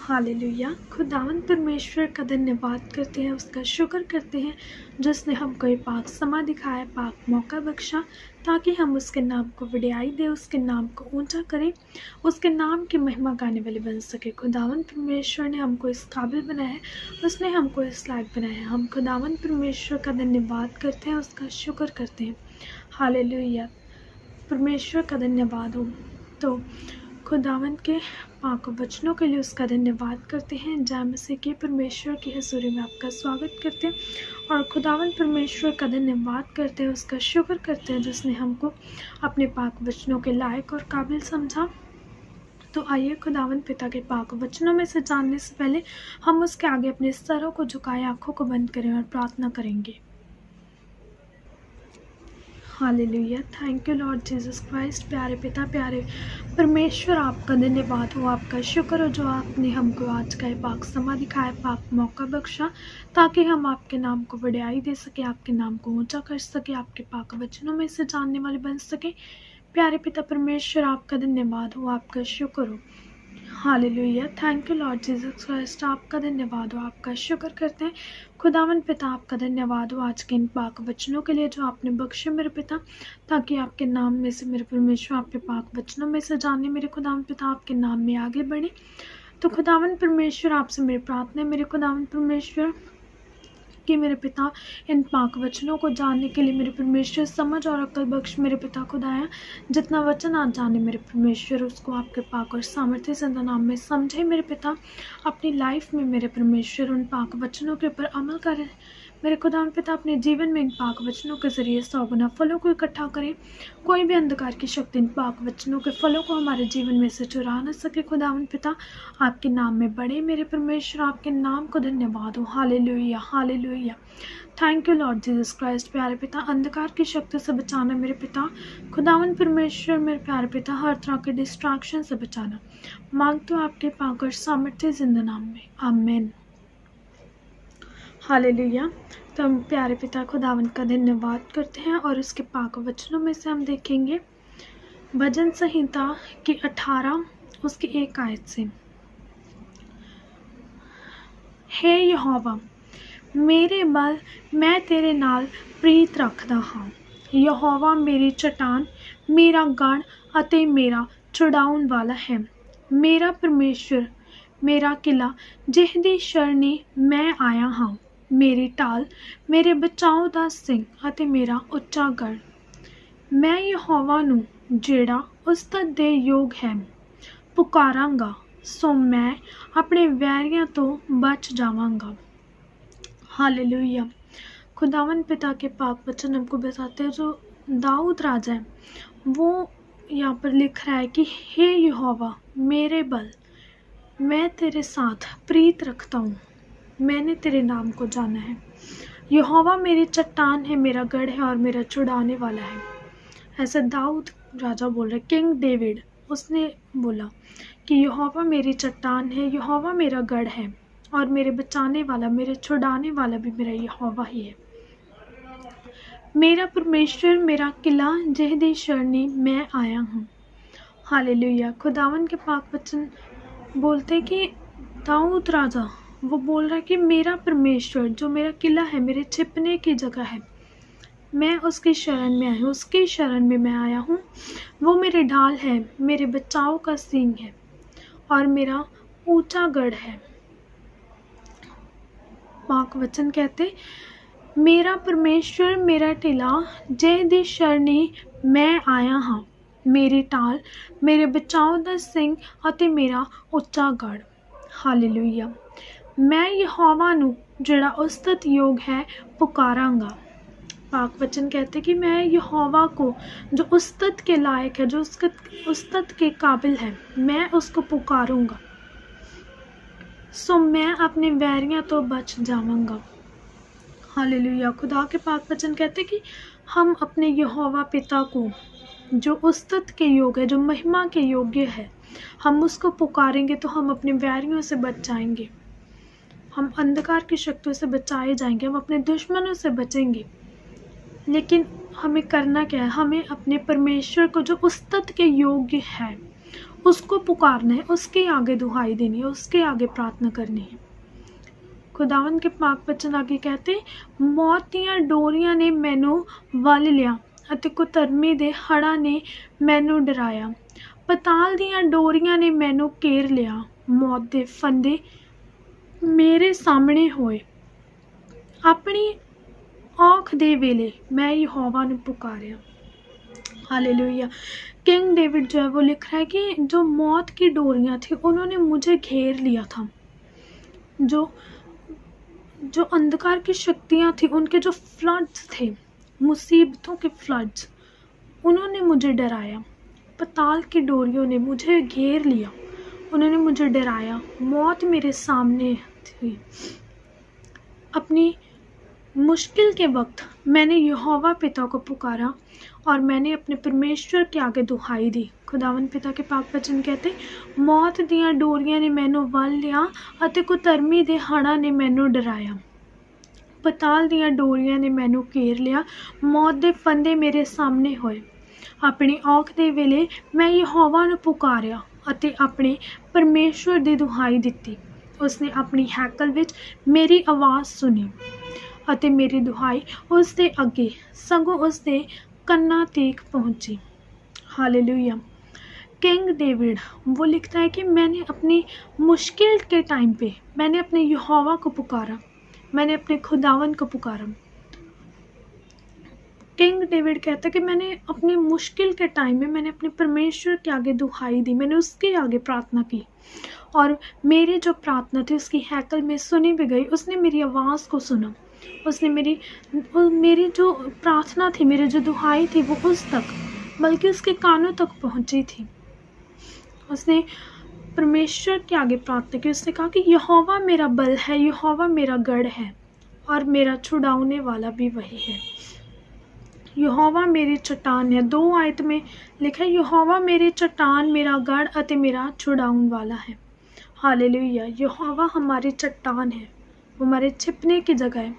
Hallelujah. खुदावन परमेश्वर का धन्यवाद करते हैं, उसका शुक्र करते हैं जिसने हमको ये पाक समा दिखाया, पाक मौका बख्शा ताकि हम उसके नाम को वडियाई दें, उसके नाम को ऊंचा करें, उसके नाम की महिमा गाने वाले बन सके। खुदावन परमेश्वर ने हमको इस काबिल बनाया है, उसने हमको इस लायक बनाया है। हम खुदावन परमेश्वर का धन्यवाद करते हैं, उसका शुक्र करते हैं। हालेलुया, परमेश्वर का धन्यवाद हो। तो खुदावन के पाक वचनों के लिए उसका धन्यवाद करते हैं। जय मसीह के परमेश्वर की हजूरी में आपका स्वागत करते हैं और खुदावन परमेश्वर का धन्यवाद करते हैं, उसका शुक्र करते हैं जिसने हमको अपने पाक वचनों के लायक और काबिल समझा। तो आइए खुदावन पिता के पाक वचनों में से जानने से पहले हम उसके आगे अपने सरों को झुकाए, आंखों को बंद करें और प्रार्थना करेंगे। Hallelujah, thank you Lord Jesus Christ. प्यारे पिता, प्यारे परमेश्वर, आपका धन्यवाद हो, आपका शुक्र हो जो आपने हमको आज का पाक समा दिखाया, पाक मौका बख्शा ताकि हम आपके नाम को वडियाई दे सके, आपके नाम को ऊंचा कर सके, आपके पाक वचनों में से जानने वाले बन सके। प्यारे पिता परमेश्वर, आपका धन्यवाद हो, आपका शुक्र हो। Hallelujah, thank you Lord Jesus Christ. आपका धन्यवाद हो, आपका शुक्र करते हैं। खुदावन पिता, आपका धन्यवाद हो आज के इन पाक वचनों के लिए जो आपने बख्शे मेरे पिता, ताकि आपके नाम में से मेरे परमेश्वर, आपके पाक वचनों में से जानने मेरे खुदावन पिता आपके नाम में आगे बढ़े। तो खुदावन परमेश्वर, आपसे मेरी प्रार्थना है मेरे खुदावन परमेश्वर कि मेरे पिता इन पाक वचनों को जानने के लिए मेरे परमेश्वर समझ और अक्ल बख्श मेरे पिता खुदाया। जितना वचन आज जाने मेरे परमेश्वर, उसको आपके पाक और सामर्थ्य से नाम में समझे मेरे पिता, अपनी लाइफ में मेरे परमेश्वर उन पाक वचनों के ऊपर अमल करें मेरे खुदावन पिता। अपने जीवन में इन पाक वचनों के ज़रिए 100 गुना फलों को इकट्ठा करें। कोई भी अंधकार की शक्ति इन पाक वचनों के फलों को हमारे जीवन में से चुरा न सके। खुदावन पिता, आपके नाम में बड़े मेरे परमेश्वर, आपके नाम को धन्यवाद हो। Hallelujah, hallelujah, thank you Lord Jesus Christ. प्यारे पिता, अंधकार की शक्ति से बचाना मेरे पिता खुदावन परमेश्वर, मेरे प्यारे पिता हर तरह के डिस्ट्रैक्शन से बचाना मांगते हो आपके पाक और सामर्थ्य जिंदा नाम में, आमीन। हालेलुया। तो हम प्यारे पिता खुदावन का धन्यवाद करते हैं और उसके पाक वचनों में से हम देखेंगे भजन संहिता की 18 उसकी 1 आयत से। हे यहोवा मेरे बल, मैं तेरे नाल प्रीत रखदा हाँ। यहोवा मेरी चट्टान, मेरा गढ़ अते मेरा छुड़ाउण वाला है, मेरा परमेश्वर, मेरा किला, जिहदी शरणी मैं आया हाँ। मेरी टाल, मेरे बचाओ दा सिंह अते मेरा उच्चा गढ़। मैं यहोवा नूं जेड़ा उस्तत दे योग है पुकारांगा, सो मैं अपने वैरियां तो बच जावांगा। हालेलुया। खुदावन पिता के पाक वचन हमको बताते हैं जो दाऊद राजा है वो यहाँ पर लिख रहा है कि हे यहोवा मेरे बल, मैं तेरे साथ प्रीत रखता हूँ, मैंने तेरे नाम को जाना है। यहोवा मेरी चट्टान है, मेरा गढ़ है और मेरा छुड़ाने वाला है। ऐसा दाऊद राजा बोल रहा है, किंग डेविड, उसने बोला कि यहोवा मेरी चट्टान है, यहोवा मेरा गढ़ है और मेरे बचाने वाला, मेरे छुड़ाने वाला भी मेरा यहोवा ही है। मेरा परमेश्वर, मेरा किला, जिहदी शरणी मैं आया हूँ। हालेलुया। खुदावन के पाक वचन बोलते कि दाऊद राजा वो बोल रहा है कि मेरा परमेश्वर जो मेरा किला है, मेरे छिपने की जगह है, मैं उसकी शरण में आया हूँ, उसकी शरण में मैं आया हूँ। वो मेरे ढाल है, मेरे बचाव का सींग है और मेरा ऊंचा गढ़ है। पाक वचन कहते मेरा परमेश्वर, मेरा टिला, जिहदी शरणी मैं आया हाँ। मेरी टाल, मेरे बचाव दा सिंह अते मेरा उच्चा गढ़। हालेलुया। मैं यहोवा नूं जेड़ा उस्तत योग है पुकारांगा। पाक वचन कहते कि मैं यहोवा को जो उस्तत के लायक है, जो उस्तत के काबिल है, मैं उसको पुकारूंगा, सो मैं अपने वैरियां तो बच जाऊंगा। हालेलुया। खुदा के पाक वचन कहते कि हम अपने यहोवा पिता को जो उस्तत के योग है, जो महिमा के योग्य है, हम उसको पुकारेंगे तो हम अपने वैरियों से बच जाएंगे, हम अंधकार की शक्तियों से बचाए जाएंगे, हम अपने दुश्मनों से बचेंगे। लेकिन हमें करना क्या है? हमें अपने परमेश्वर को जो उस्तत के योग्य है उसको पुकारना है, उसके आगे दुहाई देनी है, उसके आगे प्रार्थना करनी है। खुदावन के पाक वचन आगे कहते, मौत ਦੀਆਂ ਡੋਰੀਆਂ ਨੇ ਮੈਨੂੰ ਵੱਲ ਲਿਆ ਅਤੇ ਕੁਤਰਮੀ ਦੇ ਹੜ੍ਹਾਂ ਨੇ ਮੈਨੂੰ ਡਰਾਇਆ। ਪਤਾਲ ਦੀਆਂ ਡੋਰੀਆਂ ਨੇ ਮੈਨੂੰ ਘੇਰ ਲਿਆ, ਮੌਤ ਦੇ ਫੰਦੇ ਮੇਰੇ ਸਾਹਮਣੇ ਹੋਏ। ਆਪਣੀ ਔਖ ਦੇ ਵੇਲੇ मैं यहोवा ਨੂੰ पुकारा। हालेलुया। किंग डेविड जो है वो लिख रहा है कि जो मौत की डोरियां थी उन्होंने मुझे घेर लिया था। जो जो अंधकार की शक्तियां थी, उनके जो फ्लड्स थे, मुसीबतों के फ्लड्स, उन्होंने मुझे डराया। पताल की डोरियों ने मुझे घेर लिया, उन्होंने मुझे डराया। मौत मेरे सामने थी। अपनी मुश्किल के वक्त मैंने यहोवा पिता को पुकारा और मैंने अपने परमेश्वर के आगे दुहाई दी। खुदावन पिता के पाक वचन कहते, मौत ਦੀਆਂ ਡੋਰੀਆਂ ਨੇ ਮੈਨੂੰ ਵੱਲ ਲਿਆ ਅਤੇ ਕੁਤਰਮੀ ਦੇ ਹੜ੍ਹਾਂ ਨੇ ਮੈਨੂੰ ਡਰਾਇਆ। ਪਤਾਲ ਦੀਆਂ ਡੋਰੀਆਂ ਨੇ ਮੈਨੂੰ ਘੇਰ ਲਿਆ, ਮੌਤ ਦੇ ਫੰਦੇ ਮੇਰੇ ਸਾਹਮਣੇ ਹੋਏ। ਆਪਣੀ ਔਖ ਦੇ ਵੇਲੇ ਮੈਂ ਯਹੋਵਾ ਨੂੰ ਪੁਕਾਰਿਆ ਅਤੇ ਆਪਣੇ ਪਰਮੇਸ਼ਵਰ ਦੀ ਦੁਹਾਈ ਦਿੱਤੀ। ਉਸਨੇ ਆਪਣੀ ਹੈਕਲ ਵਿੱਚ ਮੇਰੀ ਆਵਾਜ਼ ਸੁਣੀ ਅਤੇ ਮੇਰੀ ਦੁਹਾਈ ਉਸ ਦੇ ਅੱਗੇ ਸਗੋਂ ਉਸ ਦੇ ਕੰਨਾਂ ਤੀਕ पहुँची। हालेलुया। किंग डेविड वो लिखता है कि मैंने अपनी मुश्किल के टाइम पे मैंने अपने यहोवा को पुकारा, मैंने अपने खुदावन को पुकारा। किंग डेविड कहता है कि मैंने अपनी मुश्किल के टाइम में मैंने अपने परमेश्वर के आगे दुहाई दी, मैंने उसके आगे प्रार्थना की और मेरी जो प्रार्थना थी उसकी हैकल में सुनी भी गई। उसने मेरी आवाज़ को सुना, उसने मेरी जो प्रार्थना थी, मेरी जो दुहाई थी वो उस तक, बल्कि उसके कानों तक पहुंची थी। उसने परमेश्वर के आगे प्रार्थना की। उसने कहा कि यहोवा मेरा बल है, यहोवा मेरा गढ़ है और मेरा छुड़ाने वाला भी वही है। यहोवा मेरी चट्टान है। 2 आयत में लिखा है, यहोवा मेरी चट्टान, मेरा गढ़ अते मेरा छुड़ाने वाला है। हालेलुया। यहोवा हमारी चट्टान है, वो हमारे छिपने की जगह है।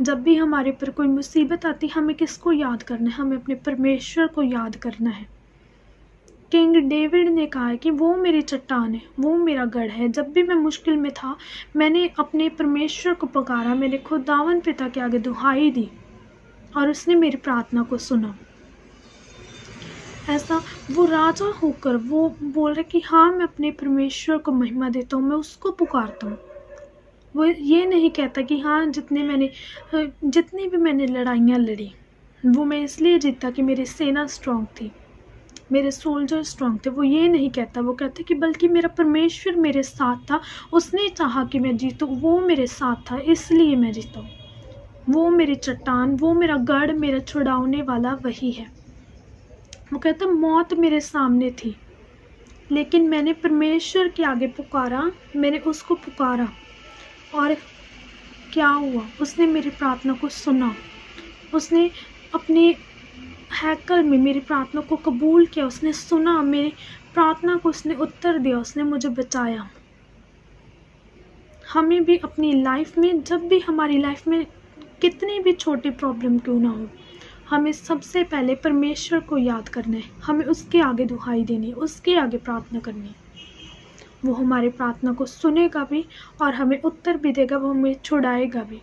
जब भी हमारे पर कोई मुसीबत आती है, हमें किसको याद करना है? हमें अपने परमेश्वर को याद करना है। किंग डेविड ने कहा है कि वो मेरी चट्टान है, वो मेरा गढ़ है। जब भी मैं मुश्किल में था, मैंने अपने परमेश्वर को पुकारा, मैंने खुदावन पिता के आगे दुहाई दी और उसने मेरी प्रार्थना को सुना। ऐसा वो राजा होकर वो बोल रहे कि हाँ, मैं अपने परमेश्वर को महिमा देता हूँ, मैं उसको पुकारता हूँ। वो ये नहीं कहता कि हाँ, जितनी भी मैंने लड़ाइयाँ लड़ी वो मैं इसलिए जीता कि मेरी सेना स्ट्रांग थी, मेरे सोल्जर स्ट्रांग थे। वो ये नहीं कहता, वो कहता कि बल्कि मेरा परमेश्वर मेरे साथ था, उसने चाहा कि मैं जीतूँ, वो मेरे साथ था इसलिए मैं जीता हूँ। वो मेरी चट्टान, वो मेरा गढ़, मेरा छुड़ाने वाला वही है। वो कहता मौत मेरे सामने थी, लेकिन मैंने परमेश्वर के आगे पुकारा, मैंने उसको पुकारा और क्या हुआ? उसने मेरी प्रार्थना को सुना, उसने अपने हैकल में मेरी प्रार्थना को कबूल किया, उसने सुना मेरी प्रार्थना को, उसने उत्तर दिया, उसने मुझे बचाया। हमें भी अपनी लाइफ में, जब भी हमारी लाइफ में कितनी भी छोटी प्रॉब्लम क्यों ना हो, हमें सबसे पहले परमेश्वर को याद करना है, हमें उसके आगे दुहाई देनी है, उसके आगे प्रार्थना करनी है। वो हमारी प्रार्थना को सुनेगा भी और हमें उत्तर भी देगा, वो हमें छुड़ाएगा भी,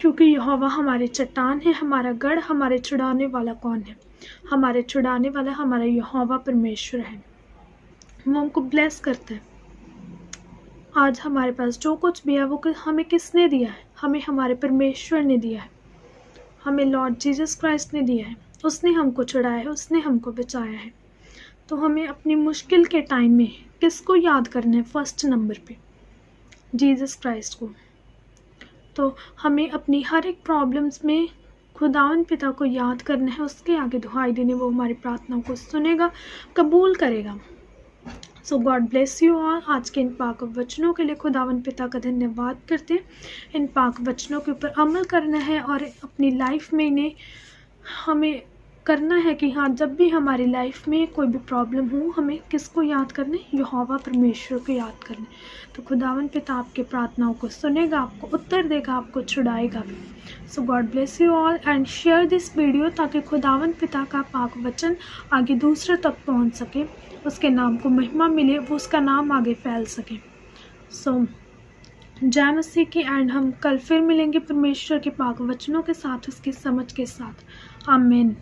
क्योंकि यहोवा हमारी चट्टान है, हमारा गढ़। हमारे छुड़ाने वाला कौन है? हमारे छुड़ाने वाला हमारा यहोवा परमेश्वर है। वो हमको ब्लेस करता है। आज हमारे पास जो कुछ भी है वो हमें किसने दिया है? हमें हमारे परमेश्वर ने दिया है, हमें लॉर्ड जीसस क्राइस्ट ने दिया है। उसने हमको छुड़ाया है, उसने हमको बचाया है। तो हमें अपनी मुश्किल के टाइम में किसको याद करना है? फर्स्ट नंबर पे जीसस क्राइस्ट को। तो हमें अपनी हर एक प्रॉब्लम्स में खुदावन पिता को याद करना है, उसके आगे दुहाई देने। वो हमारी प्रार्थनाओं को सुनेगा, कबूल करेगा। सो गॉड ब्लेस यू ऑल। आज के इन पाक वचनों के लिए खुदावन पिता का धन्यवाद करते हैं। इन पाक वचनों के ऊपर अमल करना है और अपनी लाइफ में इन्हें हमें करना है कि हाँ, जब भी हमारी लाइफ में कोई भी प्रॉब्लम हो, हमें किसको याद करना है? यहोवा परमेश्वर को याद करना है। तो खुदावन पिता आपके प्रार्थनाओं को सुनेगा, आपको उत्तर देगा, आपको छुड़ाएगा भी। So God bless you all and share this video, ताकि खुदावन पिता का पाक वचन आगे दूसरे तक पहुंच सके उसके नाम को महिमा मिले, वो उसका नाम आगे फैल सके। सो जय मसीह की। एंड हम कल फिर मिलेंगे परमेश्वर के पाक वचनों के साथ, उसकी समझ के साथ। आमीन।